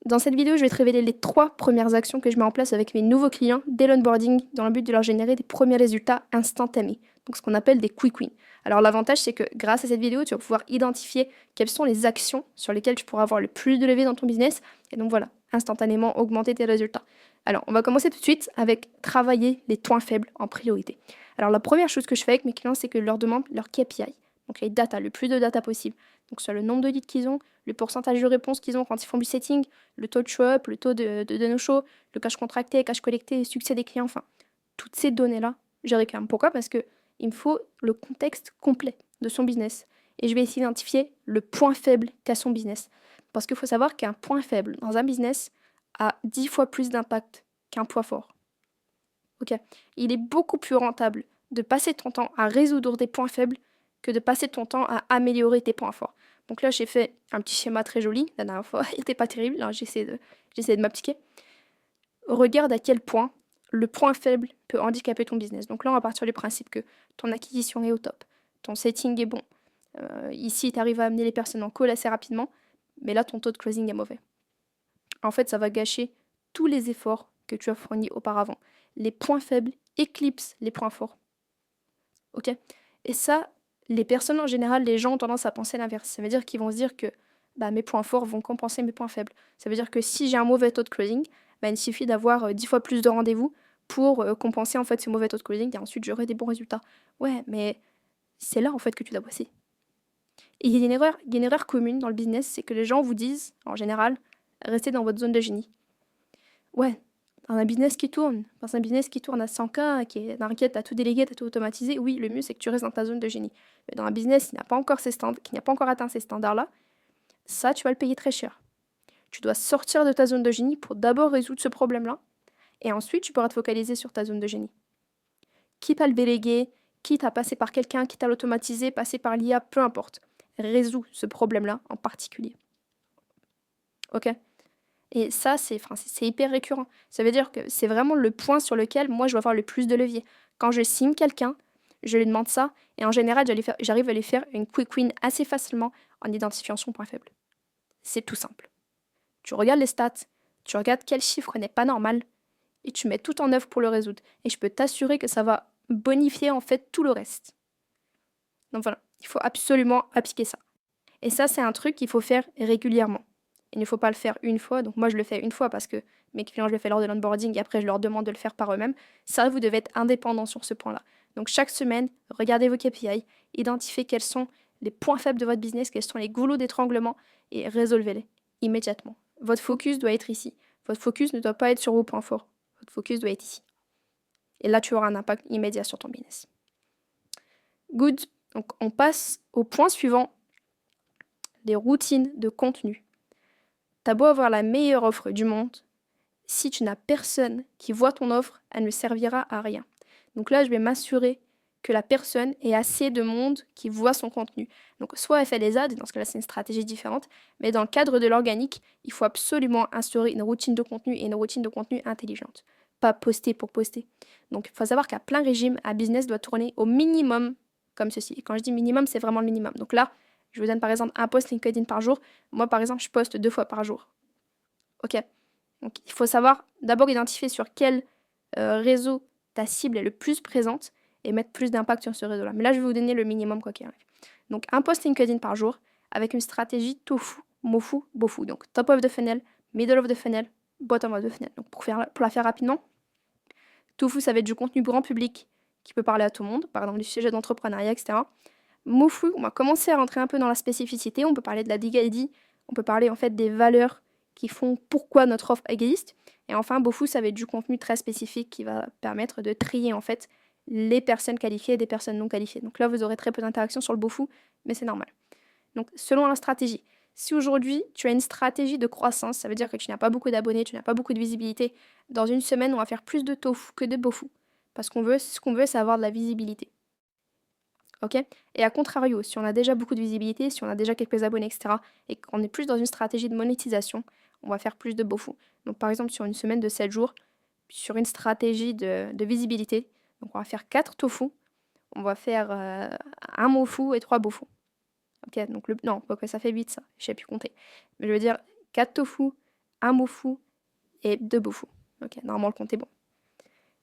Dans cette vidéo, je vais te révéler les 3 premières actions que je mets en place avec mes nouveaux clients dès l'onboarding dans le but de leur générer des premiers résultats instantanés, donc ce qu'on appelle des quick wins. Alors l'avantage, c'est que grâce à cette vidéo, tu vas pouvoir identifier quelles sont les actions sur lesquelles tu pourras avoir le plus de levée dans ton business et donc voilà, instantanément augmenter tes résultats. Alors on va commencer tout de suite avec travailler les points faibles en priorité. Alors la première chose que je fais avec mes clients, c'est que je leur demande leur KPI, donc les data, le plus de data possible. Donc sur le nombre de leads qu'ils ont, le pourcentage de réponses qu'ils ont quand ils font du setting, le taux de show-up, le taux de no-show, le cash contracté, cash collecté, succès des clients, enfin, toutes ces données-là, je réclame. Pourquoi? Parce que il me faut le contexte complet de son business. Et je vais essayer d'identifier le point faible qu'a son business. Parce qu'il faut savoir qu'un point faible dans un business a 10 fois plus d'impact qu'un point fort. Ok? Il est beaucoup plus rentable de passer ton temps à résoudre des points faibles que de passer ton temps à améliorer tes points forts. Donc là, j'ai fait un petit schéma très joli. La dernière fois, il n'était pas terrible. Là, j'essaie de m'appliquer. Regarde à quel point le point faible peut handicaper ton business. Donc là, on va partir du principe que ton acquisition est au top, ton setting est bon. Ici, tu arrives à amener les personnes en call assez rapidement, mais là, ton taux de closing est mauvais. En fait, ça va gâcher tous les efforts que tu as fournis auparavant. Les points faibles éclipsent les points forts. Ok? Et ça, les personnes en général, les gens ont tendance à penser l'inverse. Ça veut dire qu'ils vont se dire que mes points forts vont compenser mes points faibles. Ça veut dire que si j'ai un mauvais taux de closing, il suffit d'avoir 10 fois plus de rendez-vous pour compenser en fait ce mauvais taux de closing et ensuite j'aurai des bons résultats. Ouais, mais c'est là en fait que tu dois bosser. Et il y a une erreur commune dans le business, c'est que les gens vous disent, en général, restez dans votre zone de génie. Ouais, dans un business qui tourne, à 100K, qui est t'as tout délégué, t'as tout automatisé, oui, le mieux c'est que tu restes dans ta zone de génie. Mais dans un business qui n'a pas encore atteint ces standards-là, ça, tu vas le payer très cher. Tu dois sortir de ta zone de génie pour d'abord résoudre ce problème-là, et ensuite tu pourras te focaliser sur ta zone de génie. Quitte à le déléguer, quitte à passer par quelqu'un, quitte à l'automatiser, passer par l'IA, peu importe. Résous ce problème-là en particulier. Ok? Et ça, c'est hyper récurrent. Ça veut dire que c'est vraiment le point sur lequel moi, je vais avoir le plus de levier. Quand je signe quelqu'un, je lui demande ça, et en général, j'arrive à lui faire une quick win assez facilement en identifiant son point faible. C'est tout simple. Tu regardes les stats, tu regardes quel chiffre n'est pas normal, et tu mets tout en œuvre pour le résoudre. Et je peux t'assurer que ça va bonifier en fait tout le reste. Donc voilà, il faut absolument appliquer ça. Et ça, c'est un truc qu'il faut faire régulièrement. Il ne faut pas le faire une fois. Donc moi, je le fais une fois parce que mes clients, je le fais lors de l'onboarding et après, je leur demande de le faire par eux-mêmes. Ça, vous devez être indépendant sur ce point-là. Donc chaque semaine, regardez vos KPI, identifiez quels sont les points faibles de votre business, quels sont les goulots d'étranglement et résolvez-les immédiatement. Votre focus doit être ici. Votre focus ne doit pas être sur vos points forts. Votre focus doit être ici. Et là, tu auras un impact immédiat sur ton business. Good. Donc on passe au point suivant, les routines de contenu. T'as beau avoir la meilleure offre du monde, si tu n'as personne qui voit ton offre, elle ne servira à rien. Donc là, je vais m'assurer que la personne ait assez de monde qui voit son contenu. Donc soit elle fait les ads, dans ce cas-là c'est une stratégie différente, mais dans le cadre de l'organique, il faut absolument instaurer une routine de contenu et une routine de contenu intelligente. Pas poster pour poster. Donc il faut savoir qu'à plein régime, un business doit tourner au minimum comme ceci. Et quand je dis minimum, c'est vraiment le minimum. Donc là, je vous donne par exemple un post LinkedIn par jour. Moi par exemple, je poste 2 fois par jour. Ok? Donc il faut savoir d'abord identifier sur quel réseau ta cible est le plus présente et mettre plus d'impact sur ce réseau-là. Mais là, je vais vous donner le minimum quoi qu'il arrive. Donc un post LinkedIn par jour avec une stratégie tofu, mofu, bofu. Donc top of the funnel, middle of the funnel, bottom of the funnel. Donc pour la faire rapidement, tofu, ça va être du contenu grand public qui peut parler à tout le monde, par exemple du sujet d'entrepreneuriat, etc. Mofu, on va commencer à rentrer un peu dans la spécificité. On peut parler de la DIGAID, on peut parler en fait des valeurs qui font pourquoi notre offre existe. Et enfin, Bofu, ça va être du contenu très spécifique qui va permettre de trier en fait les personnes qualifiées des personnes non qualifiées. Donc là, vous aurez très peu d'interactions sur le Bofu, mais c'est normal. Donc selon la stratégie, si aujourd'hui tu as une stratégie de croissance, ça veut dire que tu n'as pas beaucoup d'abonnés, tu n'as pas beaucoup de visibilité, dans une semaine, on va faire plus de tofu que de Bofu. Parce ce qu'on veut, c'est avoir de la visibilité. Ok? Et à contrario, si on a déjà beaucoup de visibilité, si on a déjà quelques abonnés, etc., et qu'on est plus dans une stratégie de monétisation, on va faire plus de Bofu. Donc par exemple, sur une semaine de 7 jours, sur une stratégie de visibilité, donc on va faire 4 tofu, on va faire un mofu et 3 bofu. Ok? Donc non, ça fait 8 ça, je sais plus compter. Mais je veux dire 4 tofu, un mot fou et 2 beaux fous. Ok, normalement le compte est bon.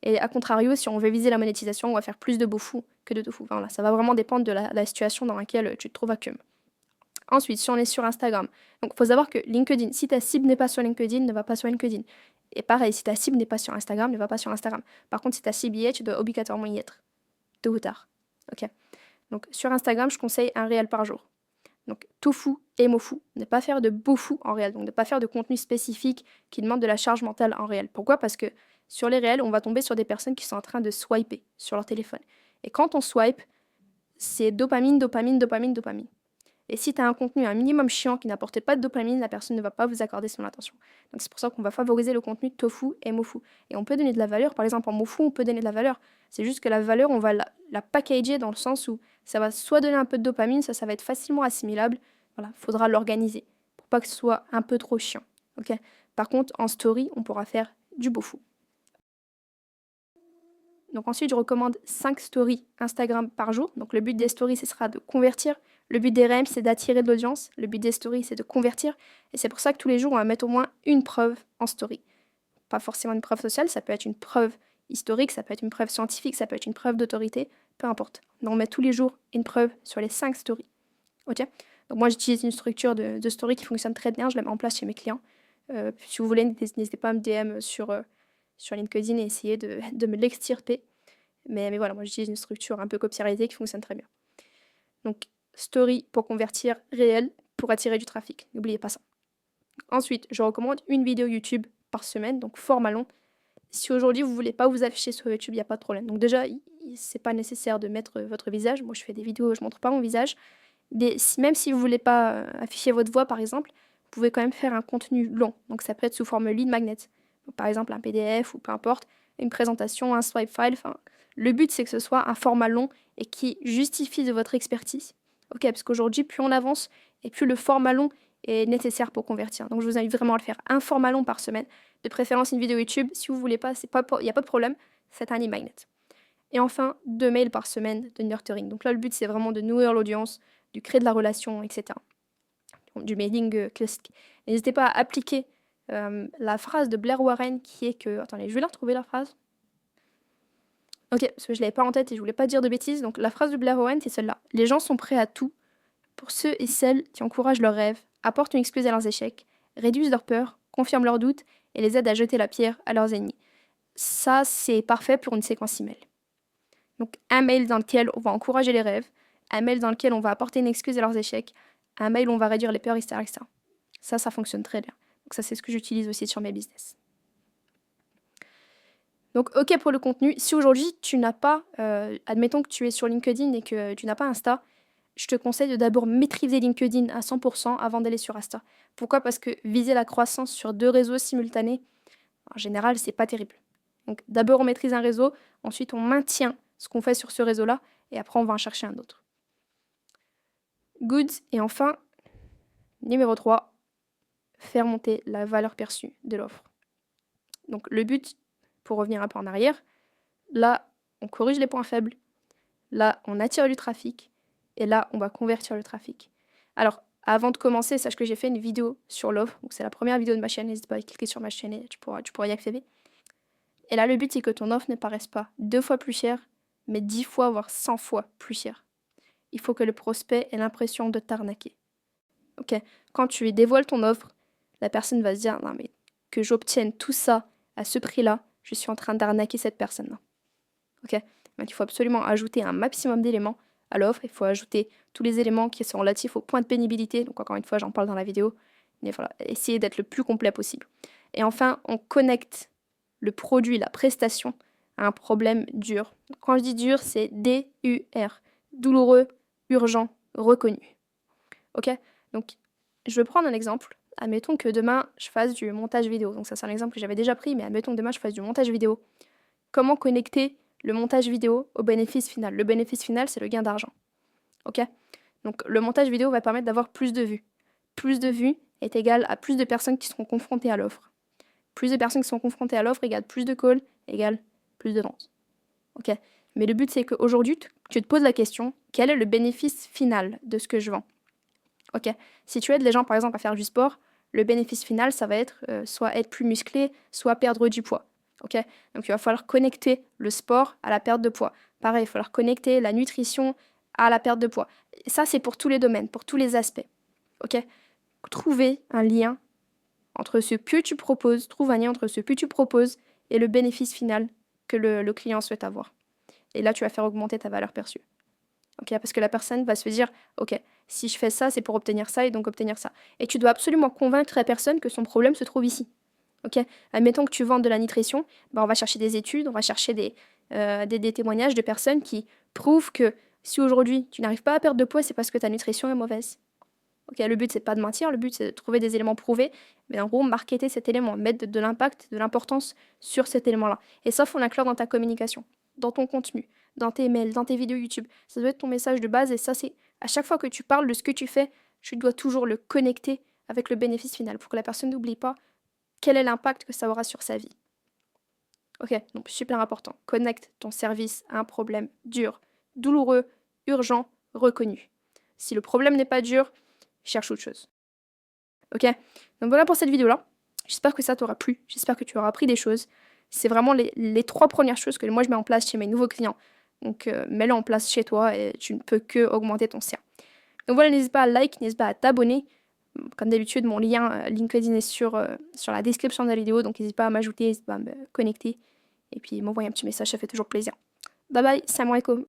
Et à contrario, si on veut viser la monétisation, on va faire plus de beaux fous que de fous. Enfin, voilà, ça va vraiment dépendre de la situation dans laquelle tu te trouves actuellement. Ensuite, si on est sur Instagram, donc il faut savoir que LinkedIn, si ta cible n'est pas sur LinkedIn, ne va pas sur LinkedIn. Et pareil, si ta cible n'est pas sur Instagram, ne va pas sur Instagram. Par contre, si ta cible y est, tu dois obligatoirement y être, tôt ou tard. Ok. Donc sur Instagram, je conseille un réel par jour. Donc tofu et mofu, ne pas faire de beau fou en réel, donc ne pas faire de contenu spécifique qui demande de la charge mentale en réel. Pourquoi? Parce que sur les réels, on va tomber sur des personnes qui sont en train de swiper sur leur téléphone. Et quand on swipe, c'est dopamine, dopamine, dopamine, dopamine. Et si tu as un contenu un minimum chiant qui n'apporte pas de dopamine, la personne ne va pas vous accorder son attention. Donc c'est pour ça qu'on va favoriser le contenu tofu et mofu. Et on peut donner de la valeur, par exemple en mofu, on peut donner de la valeur. C'est juste que la valeur, on va la packager dans le sens où ça va soit donner un peu de dopamine, ça va être facilement assimilable. Voilà, faudra l'organiser pour pas que ce soit un peu trop chiant. Ok. Par contre, en story, on pourra faire du beau fou. Donc ensuite, je recommande 5 stories Instagram par jour. Donc le but des stories, ce sera de convertir. Le but des REM, c'est d'attirer de l'audience. Le but des stories, c'est de convertir. Et c'est pour ça que tous les jours, on va mettre au moins une preuve en story. Pas forcément une preuve sociale, ça peut être une preuve historique, ça peut être une preuve scientifique, ça peut être une preuve d'autorité, peu importe. Donc on met tous les jours une preuve sur les 5 stories. Ok. Donc moi, j'utilise une structure de story qui fonctionne très bien. Je la mets en place chez mes clients. Si vous voulez, n'hésitez pas à me DM sur LinkedIn et essayer de me l'extirper. Mais voilà, moi j'utilise une structure un peu copyrighté qui fonctionne très bien. Donc, story pour convertir, réel pour attirer du trafic. N'oubliez pas ça. Ensuite, je recommande une vidéo YouTube par semaine, donc format long. Si aujourd'hui vous ne voulez pas vous afficher sur YouTube, il n'y a pas de problème. Donc déjà, c'est pas nécessaire de mettre votre visage. Moi je fais des vidéos où je ne montre pas mon visage. Mais même si vous ne voulez pas afficher votre voix par exemple, vous pouvez quand même faire un contenu long. Donc ça peut être sous forme lead magnet. Donc, par exemple un PDF ou peu importe, une présentation, un swipe file. Enfin, le but c'est que ce soit un format long et qui justifie de votre expertise. Ok, parce qu'aujourd'hui, plus on avance et plus le format long est nécessaire pour convertir. Donc je vous invite vraiment à le faire un format long par semaine, de préférence une vidéo YouTube. Si vous voulez pas, il n'y a pas de problème, c'est un lead magnet. Et enfin, 2 mails par semaine de nurturing. Donc là, le but c'est vraiment de nourrir l'audience, de créer de la relation, etc. Du mailing classique. N'hésitez pas à appliquer la phrase de Blair Warren qui est que... Attendez, je vais la retrouver la phrase. Ok, parce que je ne l'avais pas en tête et je voulais pas dire de bêtises. Donc la phrase de Blair Warren, c'est celle-là. Les gens sont prêts à tout pour ceux et celles qui encouragent leurs rêves, apportent une excuse à leurs échecs, réduisent leurs peurs, confirment leurs doutes et les aident à jeter la pierre à leurs ennemis. Ça, c'est parfait pour une séquence email. Donc un mail dans lequel on va encourager les rêves, un mail dans lequel on va apporter une excuse à leurs échecs, un mail où on va réduire les peurs, etc. etc. Ça fonctionne très bien. Donc ça, c'est ce que j'utilise aussi sur mes business. Donc, ok pour le contenu. Si aujourd'hui, tu n'as pas, admettons que tu es sur LinkedIn et que tu n'as pas Insta, je te conseille de d'abord maîtriser LinkedIn à 100% avant d'aller sur Insta. Pourquoi? Parce que viser la croissance sur 2 réseaux simultanés, en général, c'est pas terrible. Donc, d'abord, on maîtrise un réseau, ensuite, on maintient ce qu'on fait sur ce réseau-là, et après, on va en chercher un autre. Good. Et enfin, numéro 3, faire monter la valeur perçue de l'offre. Donc, le but, pour revenir un peu en arrière, là, on corrige les points faibles, là, on attire du trafic, et là, on va convertir le trafic. Alors, avant de commencer, sache que j'ai fait une vidéo sur l'offre. Donc, c'est la première vidéo de ma chaîne. N'hésite pas à cliquer sur ma chaîne et tu pourras y accéder. Et là, le but, c'est que ton offre ne paraisse pas 2 fois plus chère, mais 10 fois, voire 100 fois plus chère. Il faut que le prospect ait l'impression de t'arnaquer. Ok. Quand tu dévoiles ton offre, la personne va se dire, non, mais que j'obtienne tout ça à ce prix-là, je suis en train d'arnaquer cette personne-là. Ok. Donc, il faut absolument ajouter un maximum d'éléments à l'offre. Il faut ajouter tous les éléments qui sont relatifs au point de pénibilité. Donc encore une fois, j'en parle dans la vidéo. Mais voilà, essayez d'être le plus complet possible. Et enfin, on connecte le produit, la prestation, à un problème dur. Quand je dis dur, c'est D-U-R. Douloureux, urgent, reconnu. Ok? Donc, je vais prendre un exemple. Admettons que demain, je fasse du montage vidéo. Donc ça, c'est un exemple que j'avais déjà pris, mais admettons que demain, je fasse du montage vidéo. Comment connecter le montage vidéo au bénéfice final? Le bénéfice final, c'est le gain d'argent. Ok? Donc le montage vidéo va permettre d'avoir plus de vues. Plus de vues est égal à plus de personnes qui seront confrontées à l'offre. Plus de personnes qui sont confrontées à l'offre égale plus de calls, égale plus de ventes. Ok? Mais le but, c'est qu'aujourd'hui, tu te poses la question, quel est le bénéfice final de ce que je vends? Ok? Si tu aides les gens, par exemple, à faire du sport, le bénéfice final, ça va être soit être plus musclé, soit perdre du poids. Ok? Donc il va falloir connecter le sport à la perte de poids. Pareil, il va falloir connecter la nutrition à la perte de poids. Et ça, c'est pour tous les domaines, pour tous les aspects. Ok? Trouver un lien entre ce que tu proposes, trouve un lien entre ce que tu proposes et le bénéfice final que le client souhaite avoir. Et là, tu vas faire augmenter ta valeur perçue. Okay, parce que la personne va se dire, ok, si je fais ça, c'est pour obtenir ça et donc obtenir ça. Et tu dois absolument convaincre la personne que son problème se trouve ici. Ok, admettons que tu vends de la nutrition, ben on va chercher des études, on va chercher des témoignages de personnes qui prouvent que si aujourd'hui tu n'arrives pas à perdre de poids, c'est parce que ta nutrition est mauvaise. Ok, le but c'est pas de mentir, le but c'est de trouver des éléments prouvés, mais en gros marketer cet élément, mettre de l'impact, de l'importance sur cet élément-là. Et ça, faut l'inclure dans ta communication, dans ton contenu, dans tes mails, dans tes vidéos YouTube. Ça doit être ton message de base et ça c'est à chaque fois que tu parles de ce que tu fais, tu dois toujours le connecter avec le bénéfice final pour que la personne n'oublie pas quel est l'impact que ça aura sur sa vie. Ok, donc super important. Connecte ton service à un problème dur, douloureux, urgent, reconnu. Si le problème n'est pas dur, cherche autre chose. Ok? Donc voilà pour cette vidéo-là. J'espère que ça t'aura plu. J'espère que tu auras appris des choses. C'est vraiment les 3 premières choses que moi je mets en place chez mes nouveaux clients. Donc mets-le en place chez toi et tu ne peux que augmenter ton CA. Donc voilà, n'hésite pas à like, n'hésite pas à t'abonner. Comme d'habitude, mon lien LinkedIn est sur la description de la vidéo. Donc n'hésite pas à m'ajouter, n'hésite pas à me connecter. Et puis m'envoyer un petit message, ça fait toujours plaisir. Bye bye, salam alaikum.